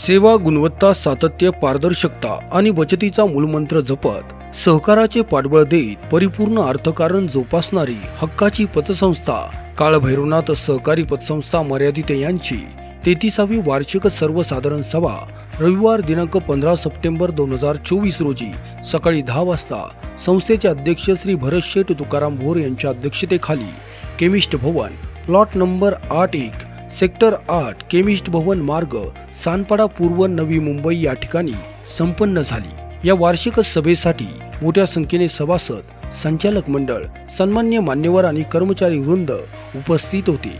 सेवा, गुणवत्ता, सातत्य, पारदर्शकता आणि बचतीचा मूलमंत्र जपत सहकाराचे पाठबळ देत परिपूर्ण अर्थकारण जोपासणारी हक्काची पतसंस्था काळभैरवनाथ सहकारी पतसंस्था मर्यादित यांची 33वी वार्षिक सर्वसाधारण सभा रविवार दिनांक 15 सप्टेंबर 2024 रोजी सकाळी 10 वाजता संस्थेचे अध्यक्ष श्री भरतशेठ तुकाराम भोर यांच्या अध्यक्षतेखाली केमिस्ट भवन, प्लॉट नंबर 81, सेक्टर 8, केमिस्ट भवन मार्ग, सानपाडा पूर्व, नवी मुंबई या ठिकाणी संपन्न झाली। या वार्षिक सभेसाठी मोठ्या संख्येने सभासद, संचालक मंडळ, सन्मान्य मान्यवर आणि कर्मचारी वृंद उपस्थित होते।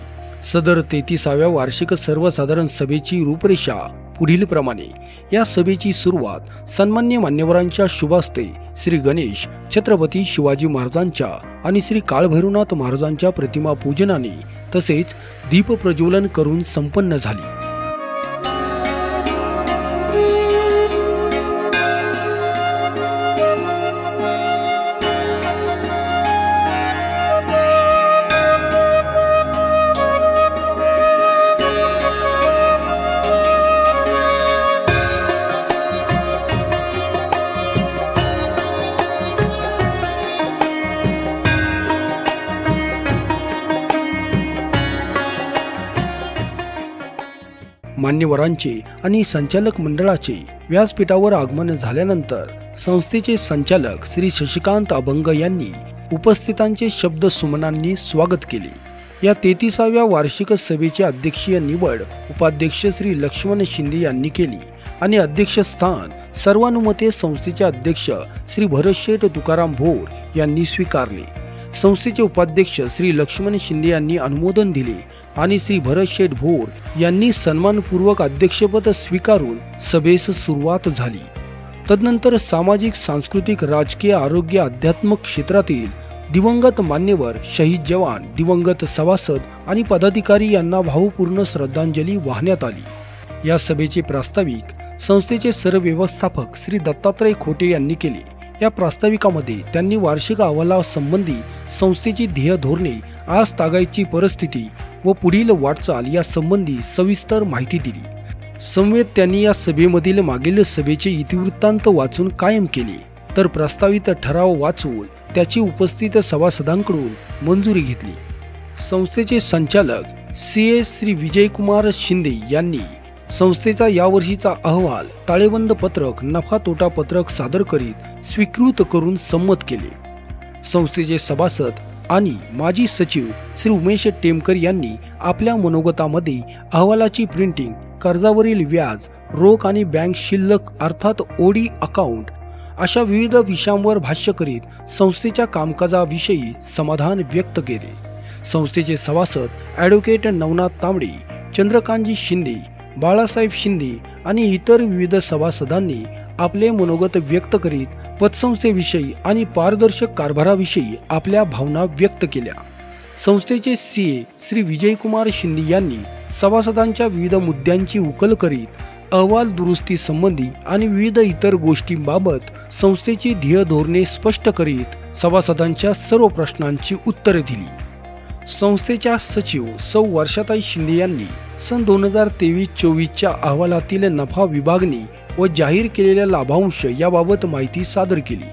सदर 33व्या वार्षिक सर्वसाधारण सभेची रूपरेषा पुढील प्रमाणे। या सभेची सुरुवात सन्मान्य मान्यवरांच्या शुभास्ते श्री गणेश, छत्रपती शिवाजी महाराजांच्या आणि श्री काळभैरवनाथ महाराजांच्या प्रतिमा पूजनाने तसेच दीप प्रज्वलन करून संपन्न झाली। मान्यवरांचे आणि संचालक मंडळाचे व्यासपीठावर आगमन झाल्यानंतर संस्थेचे संचालक श्री शशिकांत अभंग यांनी उपस्थितांचे शब्द सुमनांनी स्वागत केले। या 33व्या वार्षिक सभेची अध्यक्षीय निवड उपाध्यक्ष श्री लक्ष्मण शिंदे यांनी केली आणि अध्यक्षस्थान सर्वानुमते संस्थेचे अध्यक्ष श्री भरतशेठ तुकाराम भोर यांनी स्वीकारले। संस्थेचे उपाध्यक्ष श्री लक्ष्मण शिंदे यांनी अनुमोदन दिले आणि श्री भरतशेठ भोर यांनी सन्मानपूर्वक अध्यक्षपद स्वीकारून सभेस सुरुवात झाली। तदनंतर सामाजिक, सांस्कृतिक, राजकीय, आरोग्य, आध्यात्मिक क्षेत्रातील दिवंगत मान्यवर, शहीद जवान, दिवंगत सभासद आणि पदाधिकारी यांना भावपूर्ण श्रद्धांजली वाहण्यात आली। या सभेचे प्रास्ताविक संस्थेचे सरव्यवस्थापक श्री दत्तात्रय खोटे यांनी केले। या प्रास्ताविकामध्ये त्यांनी वार्षिक अहवालासंबंधी संस्थेची ध्येय धोरणे, आज तागायची परिस्थिती व पुढील वाटचाल या संबंधी सविस्तर माहिती दिली। समवेत त्यांनी या सभेमधील मागील सभेचे इतिवृत्तांत वाचून कायम केले, तर प्रस्तावित ठराव वाचून त्याची उपस्थित सभासदांकडून मंजुरी घेतली। संस्थेचे संचालक CA श्री विजयकुमार शिंदे यांनी संस्थेचा यावर्षीचा अहवाल, ताळेबंद पत्रक, नफा तोटा पत्रक सादर करीत स्वीकृत करून संमत केले। संस्थेचे सभासद आणि माजी सचिव श्री उमेश टेमकर यांनी आपल्या मनोगतामध्ये अहवालाची प्रिंटिंग, कर्जावरील व्याज, रोख आणि बँक शिल्लक अर्थात OD अकाउंट अशा विविध विषयांवर भाष्य करीत संस्थेच्या कामकाजाविषयी समाधान व्यक्त केले। संस्थेचे सभासद ॲडव्होकेट नवनाथ तांबडे, चंद्रकांतजी शिंदे, बाळासाहेब शिंदे आणि इतर विविध सभासदांनी आपले मनोगत व्यक्त करीत पतसंस्थेविषयी आणि पारदर्शक कारभाराविषयी आपल्या भावना व्यक्त केल्या। संस्थेचे CA श्री विजयकुमार शिंदे यांनी सभासदांच्या विविध मुद्द्यांची उकल करीत अहवाल दुरुस्ती संबंधी आणि विविध इतर गोष्टींबाबत संस्थेची ध्येय धोरणे स्पष्ट करीत सभासदांच्या सर्व प्रश्नांची उत्तरे दिली। संस्थेच्या सचिव सौ वर्षाताई शिंदे यांनी सन 2023-24च्या अहवालातील नफा विभागणी व जाहीर केलेल्या लाभांश याबाबत माहिती सादर केली।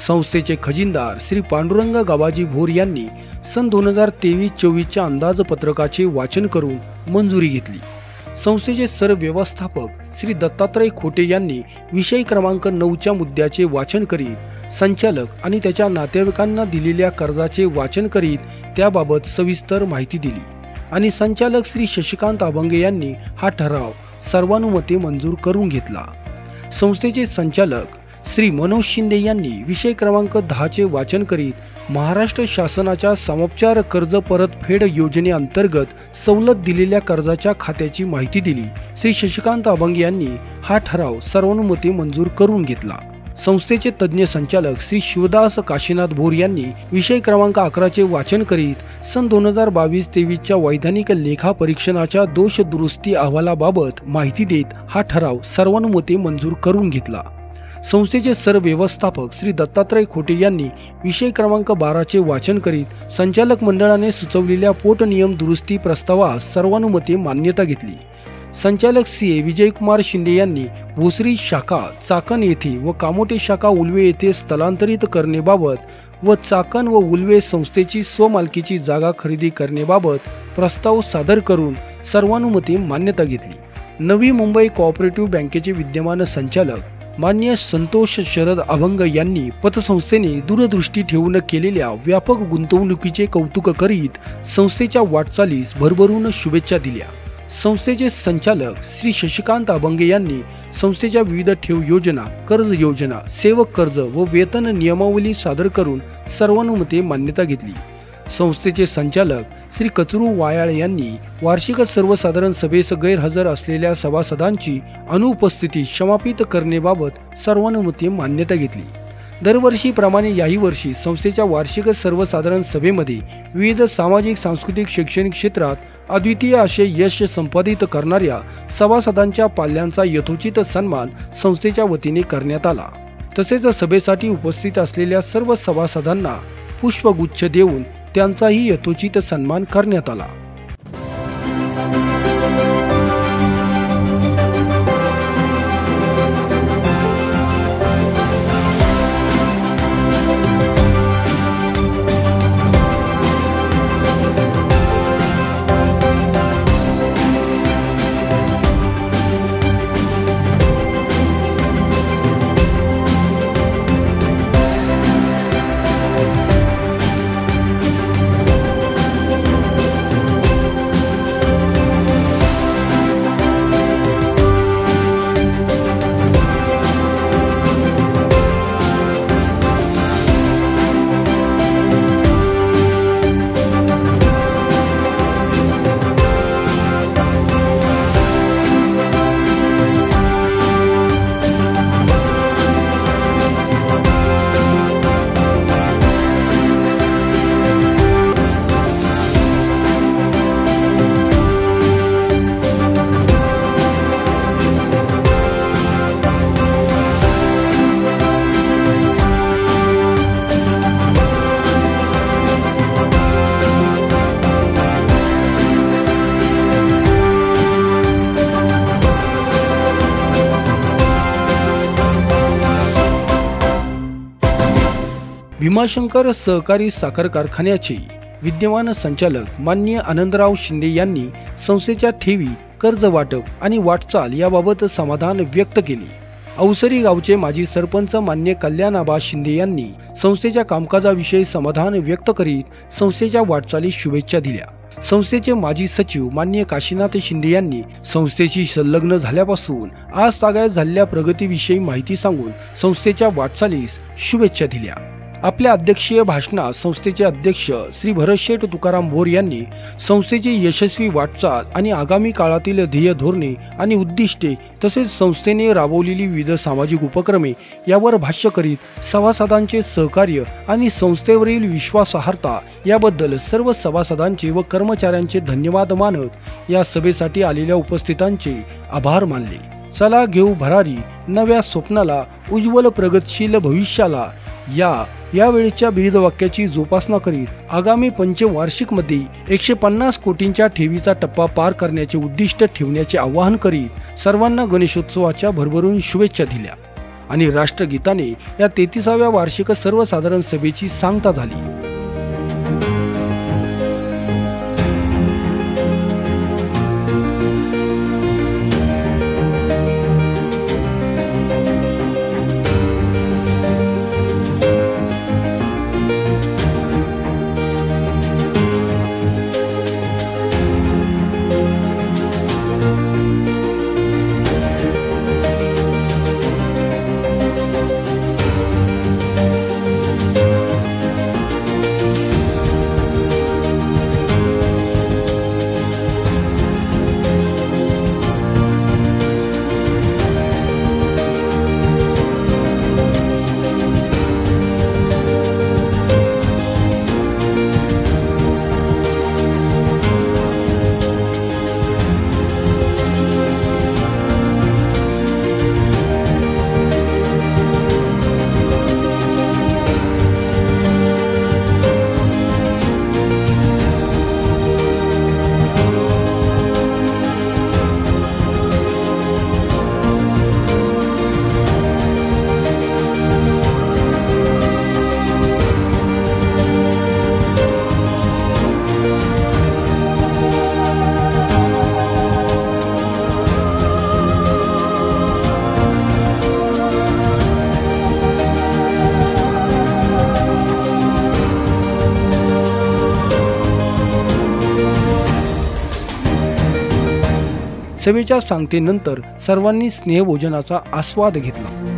संस्थेचे खजिनदार श्री पांडुरंग गाबाजी भोर यांनी सन 2023-24च्या अंदाजपत्रकाचे वाचन करून मंजुरी घेतली। संस्थेचे सरव्यवस्थापक श्री दत्तात्रय खोटे यांनी विषय क्रमांक 9च्या मुद्द्याचे वाचन करीत संचालक आणि त्याच्या नातेवाईकांना दिलेल्या कर्जाचे वाचन करीत त्याबाबत सविस्तर माहिती दिली आणि संचालक श्री शशिकांत अभंग यांनी हा ठराव सर्वानुमते मंजूर करून घेतला। संस्थेचे संचालक श्री मनोज शिंदे यांनी विषय क्रमांक 10चे वाचन करीत महाराष्ट्र शासनाच्या समोपचार कर्ज परतफेड योजनेअंतर्गत सवलत दिलेल्या कर्जाच्या खात्याची माहिती दिली। श्री शशिकांत अभंग यांनी हा ठराव सर्वानुमते मंजूर करून घेतला। संस्थेचे तज्ञ संचालक श्री शिवदास काशीनाथ भोर यांनी विषय क्रमांक 11चे वाचन करीत सन 2022-23च्या वैधानिक लेखा परीक्षणाच्या दोष दुरुस्ती अहवालाबाबत माहिती देत हा ठराव सर्वानुमते मंजूर करून घेतला। संस्थेचे सरव्यवस्थापक श्री दत्तात्रय खोटे यांनी विषय क्रमांक 12चे वाचन करीत संचालक मंडळाने सुचवलेल्या पोट नियम दुरुस्ती प्रस्तावास सर्वानुमते मान्यता घेतली। संचालक CA विजयकुमार शिंदे यांनी भोसरी शाखा चाकण येथे व कामोटे शाखा उल्वे येथे स्थलांतरित करण्याबाबत व चाकण व उल्वे संस्थेची स्वमालकीची जागा खरेदी करण्याबाबत प्रस्ताव सादर करून सर्वानुमते मान्यता घेतली. नवी मुंबई कोऑपरेटिव्ह बँकेचे विद्यमान संचालक मान्य संतोष शरद अभंग यांनी पतसंस्थेने दूरदृष्टी ठेवून केलेल्या व्यापक गुंतवणुकीचे कौतुक करीत संस्थेच्या वाटचालीस भरभरून शुभेच्छा दिल्या. संस्थेचे संचालक श्री शशिकांत अभंगे यांनी संस्थेच्या विविध ठेव योजना, कर्ज योजना, सेवक कर्ज व वेतन नियमावली सादर करून सर्वानुमते मान्यता घेतली. संस्थेचे संचालक श्री कचरू वायाळ यांनी वार्षिक सर्वसाधारण सभेस गैरहजर असलेल्या सभासदांची अनुपस्थिती क्षमापित करण्याबाबत सर्वानुमते मान्यता घेतली. दरवर्षीप्रमाणे याही वर्षी संस्थेच्या वार्षिक सर्वसाधारण सभेमध्ये विविध सामाजिक, सांस्कृतिक, शैक्षणिक क्षेत्रात अद्वितीय असे यश संपादित करणाऱ्या सभासदांच्या पाल्यांचा यथोचित सन्मान संस्थेच्या वतीने करण्यात आला. तसेच सभेसाठी उपस्थित असलेल्या सर्व सभासदांना पुष्पगुच्छ देऊन त्यांचाही यथोचित सन्मान करण्यात आला. भीमाशंकर सहकारी साखर कारखान्याचे विद्यमान संचालक माननीय आनंदराव शिंदे यांनी संस्थेच्या ठेवी, कर्ज वाटप आणि वाटचाल याबाबत समाधान व्यक्त केले. अवसरी गावचे माजी सरपंच मान्य कल्याणाबा शिंदे यांनी संस्थेच्या कामकाजाविषयी समाधान व्यक्त करीत संस्थेच्या वाटचालीस शुभेच्छा दिल्या. संस्थेचे माजी सचिव मान्य काशीनाथ शिंदे यांनी संस्थेशी संलग्न झाल्यापासून आज तागायत झालेल्या प्रगतीविषयी माहिती सांगून संस्थेच्या वाटचालीस शुभेच्छा दिल्या. आपल्या अध्यक्षीय भाषणात संस्थेचे अध्यक्ष श्री भरतशेठ तुकाराम भोर यांनी संस्थेची यशस्वी वाटचाल आणि आगामी काळातील ध्येय धोरणे आणि उद्दिष्टे तसेच संस्थेने राबवलेली विविध सामाजिक उपक्रमे यावर भाष्य करीत सभासदांचे सहकार्य आणि संस्थेवरील विश्वासार्हता याबद्दल सर्व सभासदांचे व कर्मचाऱ्यांचे धन्यवाद मानत या सभेसाठी आलेल्या उपस्थितांचे आभार मानले. चला घेऊ भरारी नव्या स्वप्नाला, उज्ज्वल प्रगतशील भविष्याला यावेळेच्या ब्रीद वाक्याची जोपासना करीत आगामी पंचवार्षिक मध्ये 150 कोटींच्या ठेवीचा टप्पा पार करण्याचे उद्दिष्ट ठेवण्याचे आवाहन करीत सर्वांना गणेशोत्सवाच्या भरभरून शुभेच्छा दिल्या आणि राष्ट्रगीताने या 33व्या वार्षिक सर्वसाधारण सभेची सांगता झाली. सेवेच्या सांगतेनंतर सर्वांनी स्नेहभोजनाचा आस्वाद घेतला.